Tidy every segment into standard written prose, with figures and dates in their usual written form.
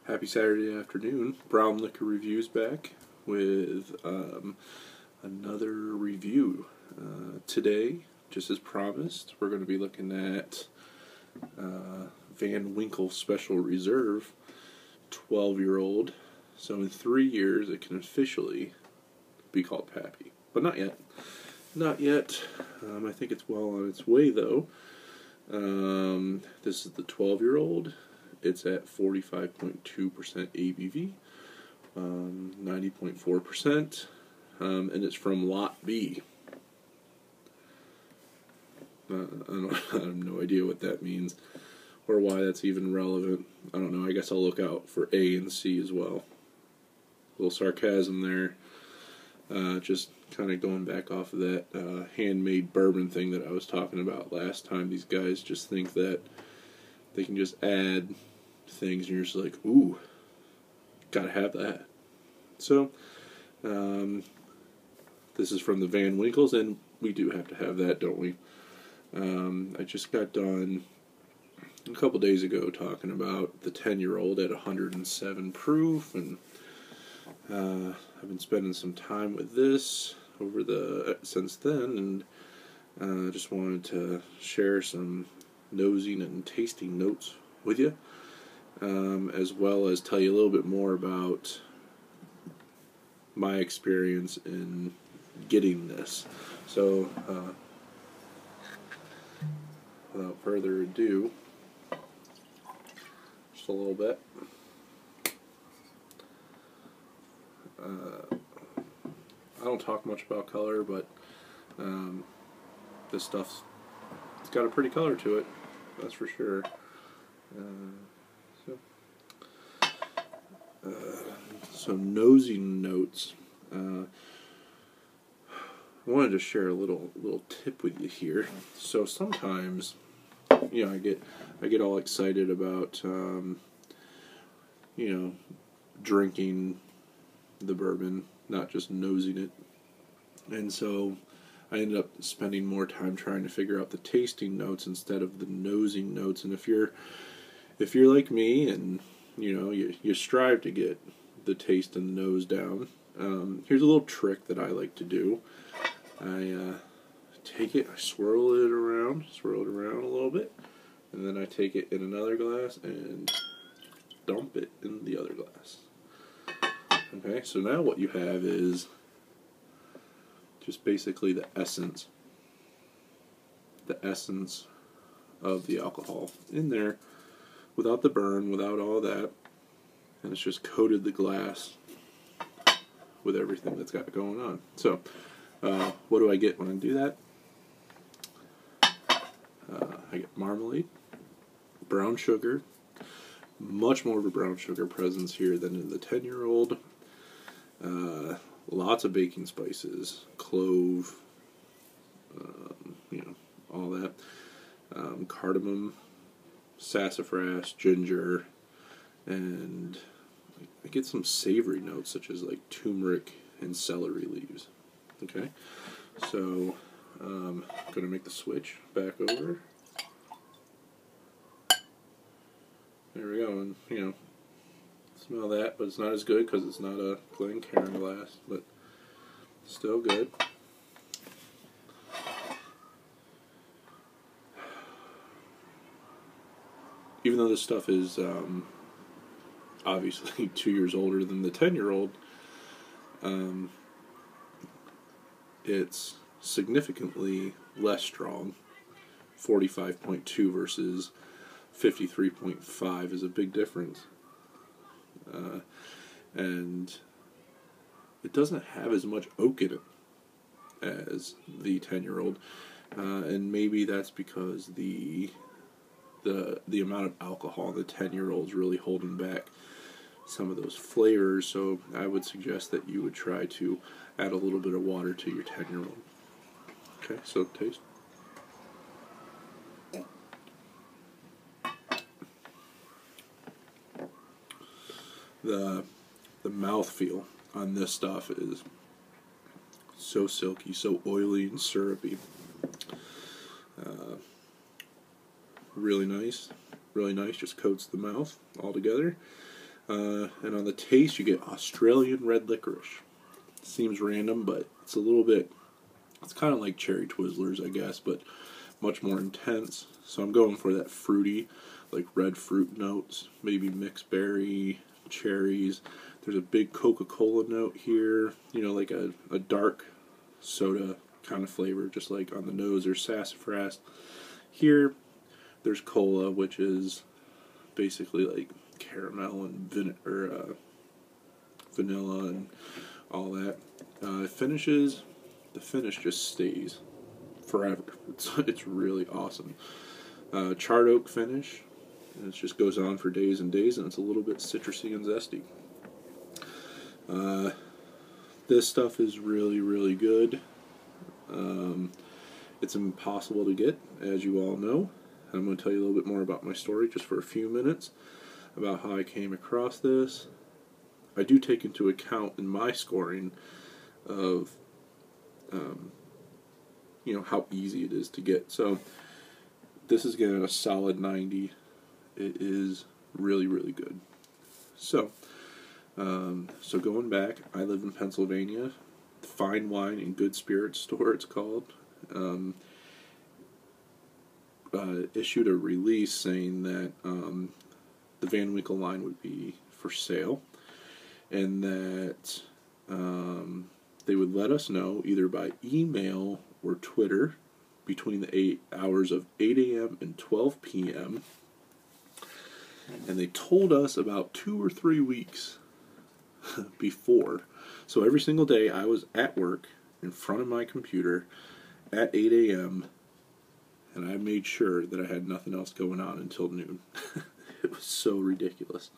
Happy Saturday afternoon. Brown Liquor Reviews back with another review. Today, just as promised, we're going to be looking at Van Winkle Special Reserve 12-year-old. So in 3 years, it can officially be called Pappy. But not yet. Not yet. I think it's well on its way, though. This is the 12-year-old. It's at 45.2% ABV, 90.4%, and it's from Lot B. I have no idea what that means, or why that's even relevant. I don't know. I guess I'll look out for A and C as well. A little sarcasm there. Just kind of going back off of that handmade bourbon thing that I was talking about last time. These guys just think that they can just add things and you're just like, ooh, gotta have that. So, this is from the Van Winkles, and we do have to have that, don't we? I just got done a couple days ago talking about the 10-year-old at 107 proof, and I've been spending some time with this since then, and just wanted to share some nosing and tasting notes with you, as well as tell you a little bit more about my experience in getting this. So, without further ado, just a little bit. I don't talk much about color, but this stuff's it's got a pretty color to it, that's for sure. So nosing notes. I wanted to share a little tip with you here. So sometimes, you know, I get all excited about drinking the bourbon, not just nosing it. And so I ended up spending more time trying to figure out the tasting notes instead of the nosing notes. And if you're like me and you strive to get the taste and the nose down, here's a little trick that I like to do. I take it, I swirl it around a little bit, and then I take it in another glass and dump it in the other glass. Okay, so now what you have is just basically the essence of the alcohol in there, without the burn, without all that, and it's just coated the glass with everything that's got going on. So, what do I get when I do that? I get marmalade, brown sugar, much more of a brown sugar presence here than in the 10-year-old. Lots of baking spices, clove, all that, cardamom, sassafras, ginger, and I get some savory notes such as like turmeric and celery leaves. Okay, so I'm going to make the switch back over. There we go, and smell that, but it's not as good because it's not a Glencairn glass, but still good. Even though this stuff is obviously 2 years older than the 10-year-old, it's significantly less strong. 45.2 versus 53.5 is a big difference. And it doesn't have as much oak in it as the 10-year-old, and maybe that's because the amount of alcohol in the 10-year-old is really holding back some of those flavors. So I would suggest that you would try to add a little bit of water to your 10-year-old. Okay, so taste. The mouthfeel on this stuff is so silky, so oily and syrupy. Really nice, just coats the mouth all together. And on the taste, you get Australian red licorice. Seems random, but it's a little bit, it's kind of like cherry Twizzlers, I guess, but much more intense. So I'm going for that fruity, like red fruit notes, maybe mixed berry, cherries. There's a big Coca-Cola note here, you know, like a dark soda kind of flavor, just like on the nose there's sassafras. Here, there's cola, which is basically like caramel and vanilla and all that. The finish just stays forever. It's really awesome. Charred oak finish, and it just goes on for days and days, and it's a little bit citrusy and zesty. This stuff is really, really good. It's impossible to get, as you all know. I'm going to tell you a little bit more about my story just for a few minutes about how I came across this. I do take into account in my scoring of, you know, how easy it is to get. So this is getting a solid 90. It is really, really good. So, so going back, I live in Pennsylvania. Fine Wine and Good Spirits store, it's called. Issued a release saying that the Van Winkle line would be for sale, and that they would let us know either by email or Twitter between the 8 hours of 8 a.m. and 12 p.m. And they told us about 2 or 3 weeks before. So every single day I was at work in front of my computer at 8 a.m. and I made sure that I had nothing else going on until noon. It was so ridiculous.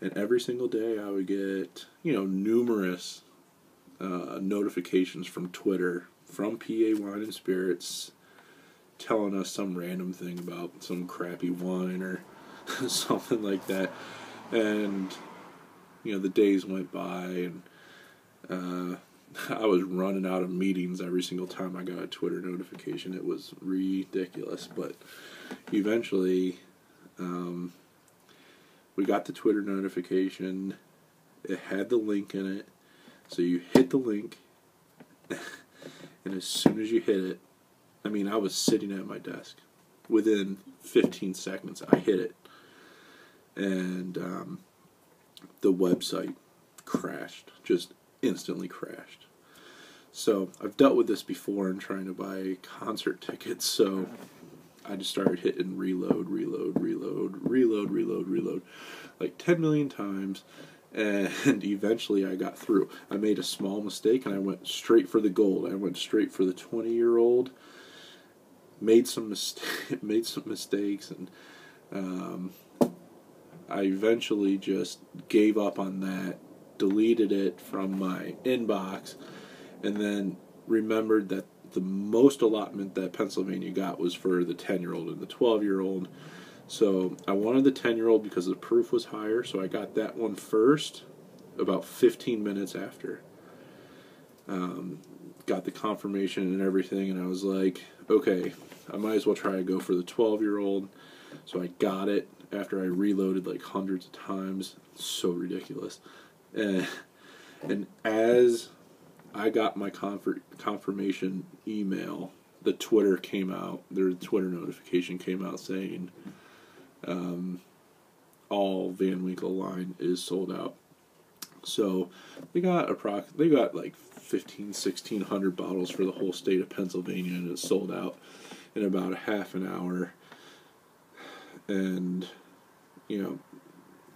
And every single day I would get, you know, numerous notifications from Twitter, from PA Wine and Spirits, telling us some random thing about some crappy wine or something like that. And, you know, the days went by, and I was running out of meetings every single time I got a Twitter notification. It was ridiculous. But eventually, we got the Twitter notification. It had the link in it. So you hit the link, and as soon as you hit it, I mean, I was sitting at my desk. Within 15 seconds, I hit it. And the website crashed. Just instantly crashed. So I've dealt with this before in trying to buy concert tickets, so I just started hitting reload like 10 million times, and eventually I got through. I made a small mistake and I went straight for the gold. I went straight for the 20-year-old. Made some mistakes, and I eventually just gave up on that, deleted it from my inbox, and then remembered that the most allotment that Pennsylvania got was for the 10-year-old and the 12-year-old. So I wanted the 10-year-old because the proof was higher, so I got that one first, about 15 minutes after. Got the confirmation and everything, and I was like, okay, I might as well try to go for the 12-year-old. So I got it after I reloaded like hundreds of times. So ridiculous. And as I got my confirmation email, the Twitter came out. Their Twitter notification came out saying all Van Winkle line is sold out. So they got like 1,600 bottles for the whole state of Pennsylvania, and it sold out in about a half an hour. And, you know,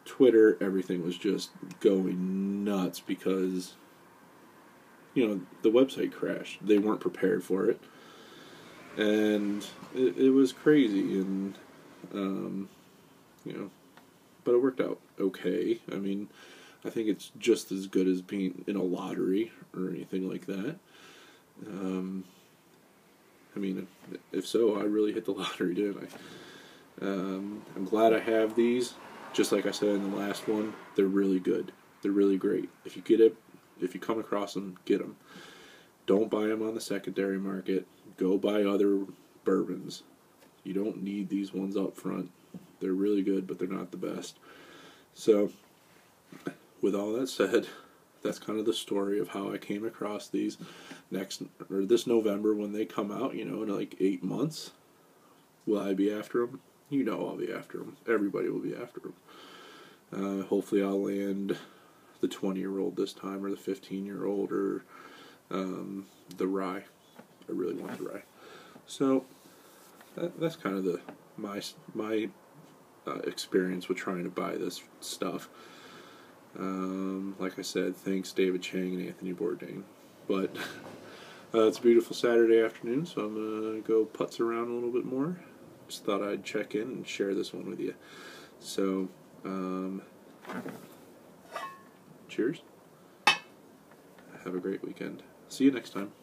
Twitter, everything was just going nuts because, you know, the website crashed. They weren't prepared for it. And it was crazy, and, you know, but it worked out okay. I mean, I think it's just as good as being in a lottery or anything like that. I mean, if so, I really hit the lottery, didn't I? I'm glad I have these. Just like I said in the last one, they're really good. They're really great. If you come across them, get them. Don't buy them on the secondary market. Go buy other bourbons. You don't need these ones up front. They're really good, but they're not the best. So, with all that said, that's kind of the story of how I came across these this November when they come out, in like 8 months. Will I be after them? I'll be after them. Everybody will be after them. Hopefully I'll land the 20-year-old this time, or the 15-year-old, or the rye. I really want the rye. So that's kind of my experience with trying to buy this stuff. Like I said, thanks David Chang and Anthony Bourdain. But it's a beautiful Saturday afternoon, so I'm going to go putz around a little bit more. Just thought I'd check in and share this one with you. So, cheers. Have a great weekend. See you next time.